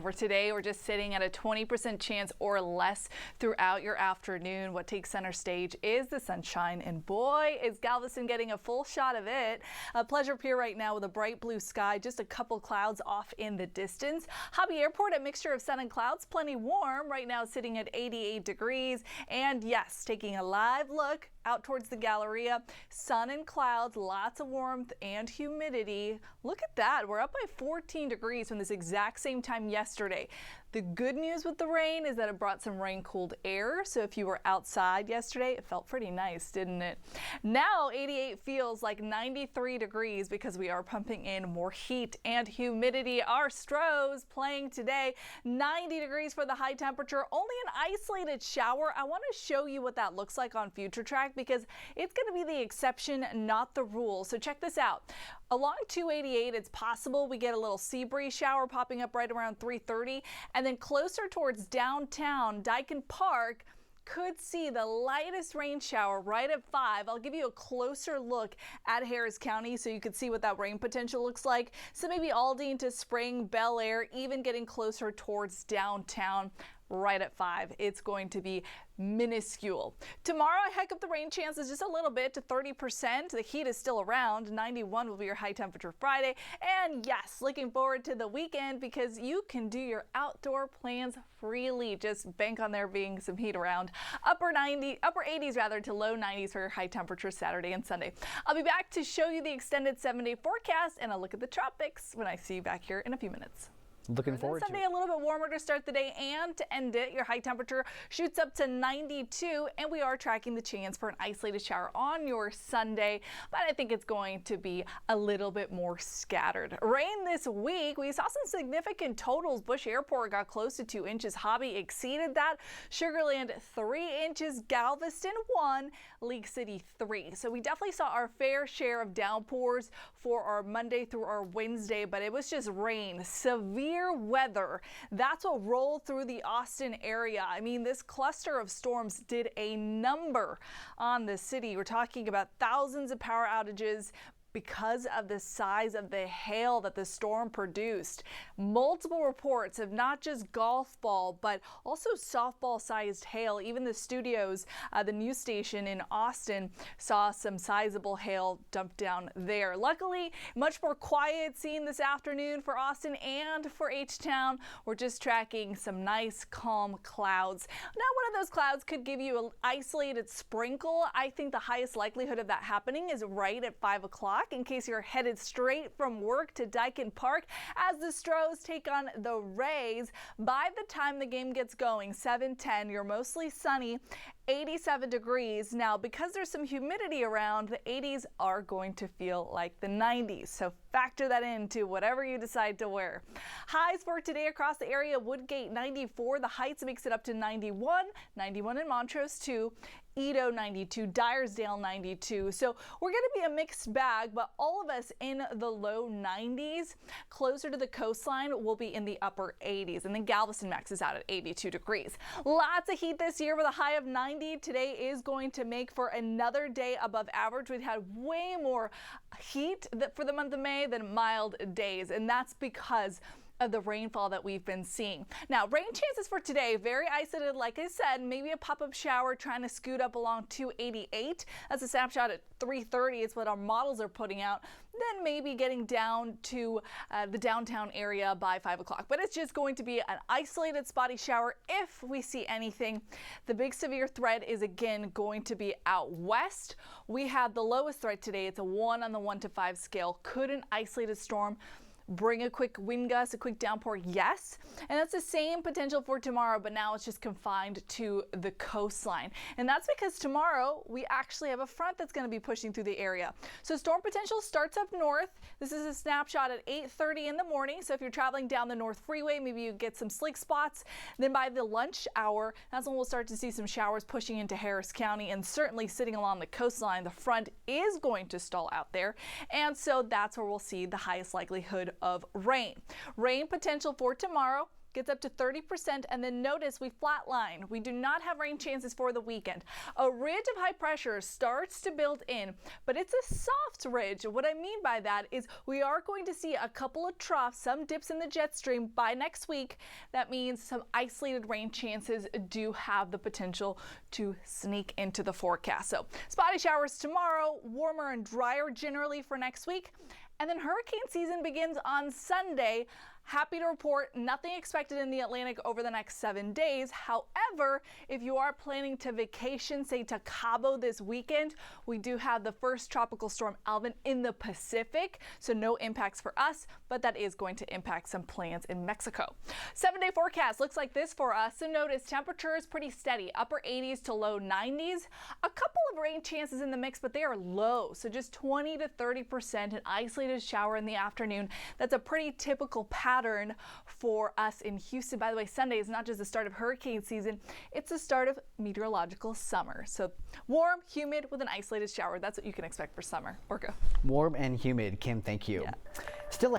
For today, we're just sitting at a 20% chance or less throughout your afternoon. What takes center stage is the sunshine, and boy, is Galveston getting a full shot of it. Pleasure Pier right now with a bright blue sky, just a couple clouds off in the distance. Hobby Airport, a mixture of sun and clouds, plenty warm right now, sitting at 88 degrees. And yes, taking a live look out towards the Galleria, sun and clouds, lots of warmth and humidity. Look at that, we're up by 14 degrees from this exact same time yesterday. The good news with the rain is that it brought some rain-cooled air, so if you were outside yesterday, it felt pretty nice, didn't it? Now 88 feels like 93 degrees because we are pumping in more heat and humidity. Our Stros playing today, 90 degrees for the high temperature, only an isolated shower. I want to show you what that looks like on Future Track because it's going to be the exception, not the rule. So check this out. Along 288, it's possible we get a little sea breeze shower popping up right around 3:30, and then closer towards downtown Dyken Park, could see the lightest rain shower right at 5. I'll give you a closer look at Harris County so you could see what that rain potential looks like. So maybe Aldine to Spring, Bel Air, even getting closer towards downtown right at 5. It's going to be minuscule. Tomorrow, I hike up the rain chances just a little bit to 30%. The heat is still around. 91 will be your high temperature Friday. And yes, looking forward to the weekend because you can do your outdoor plans freely. Just bank on there being some heat around. Upper 80s rather to low 90s for your high temperature Saturday and Sunday. I'll be back to show you the extended 7-day forecast and a look at the tropics when I see you back here in a few minutes. Looking forward to it. Sunday, a little bit warmer to start the day and to end it. Your high temperature shoots up to 92, and we are tracking the chance for an isolated shower on your Sunday, but I think it's going to be a little bit more scattered. Rain this week. We saw some significant totals. Bush Airport got close to 2 inches. Hobby exceeded that. Sugar Land 3 inches. Galveston 1. League City 3. So we definitely saw our fair share of downpours for our Monday through our Wednesday, but it was just rain. Severe weather. That's what rolled through the Austin area. I mean, this cluster of storms did a number on the city. We're talking about thousands of power outages because of the size of the hail that the storm produced. Multiple reports of not just golf ball, but also softball sized hail. Even the studios, the news station in Austin saw some sizable hail dumped down there. Luckily, much more quiet scene this afternoon for Austin and for H-Town. We're just tracking some nice calm clouds. Now, one of those clouds could give you an isolated sprinkle. I think the highest likelihood of that happening is right at 5 o'clock. In case you're headed straight from work to Dyken Park as the Stros take on the Rays. By the time the game gets going, 7:10, you're mostly sunny. 87 degrees. Now, because there's some humidity around, the 80s are going to feel like the 90s. So factor that into whatever you decide to wear. Highs for today across the area: Woodgate 94, the Heights makes it up to 91, 91 in Montrose too. Edo 92, Dyersdale 92. So we're going to be a mixed bag, but all of us in the low 90s. Closer to the coastline, we'll be in the upper 80s. And then Galveston maxes out at 82 degrees. Lots of heat this year with a high of 90. Today is going to make for another day above average. We've had way more heat for the month of May than mild days, and that's because of the rainfall that we've been seeing. Now, rain chances for today, very isolated, like I said, maybe a pop-up shower trying to scoot up along 288. That's a snapshot at 3:30. It's what our models are putting out. Then maybe getting down to the downtown area by 5 o'clock. But it's just going to be an isolated spotty shower if we see anything. The big severe threat is again going to be out west. We have the lowest threat today. It's a 1 on the 1 to 5 scale. Could an isolated storm bring a quick wind gust, a quick downpour? Yes. And that's the same potential for tomorrow, but now it's just confined to the coastline. And that's because tomorrow we actually have a front that's going to be pushing through the area. So storm potential starts up north. This is a snapshot at 8:30 in the morning. So if you're traveling down the North Freeway, maybe you get some slick spots. Then by the lunch hour, that's when we'll start to see some showers pushing into Harris County, and certainly sitting along the coastline. The front is going to stall out there. And so that's where we'll see the highest likelihood of rain. Rain potential for tomorrow. gets up to 30%, and then notice we flatline. We do not have rain chances for the weekend. A ridge of high pressure starts to build in, but it's a soft ridge. What I mean by that is we are going to see a couple of troughs, some dips in the jet stream by next week. That means some isolated rain chances do have the potential to sneak into the forecast. So spotty showers tomorrow, warmer and drier generally for next week. And then hurricane season begins on Sunday. Happy to report nothing expected in the Atlantic over the next 7 days. However, if you are planning to vacation, say to Cabo this weekend, we do have the first tropical storm Alvin in the Pacific, so no impacts for us, but that is going to impact some plans in Mexico. 7-day forecast looks like this for us. So notice temperature is pretty steady, upper 80s to low 90s. A couple of rain chances in the mix, but they are low, so just 20 to 30%, an isolated shower in the afternoon. That's a pretty typical pattern for us in Houston. By the way, Sunday is not just the start of hurricane season, it's the start of meteorological summer. So warm, humid with an isolated shower. That's what you can expect for summer. Orca. Warm and humid. Kim, thank you. Yeah. Still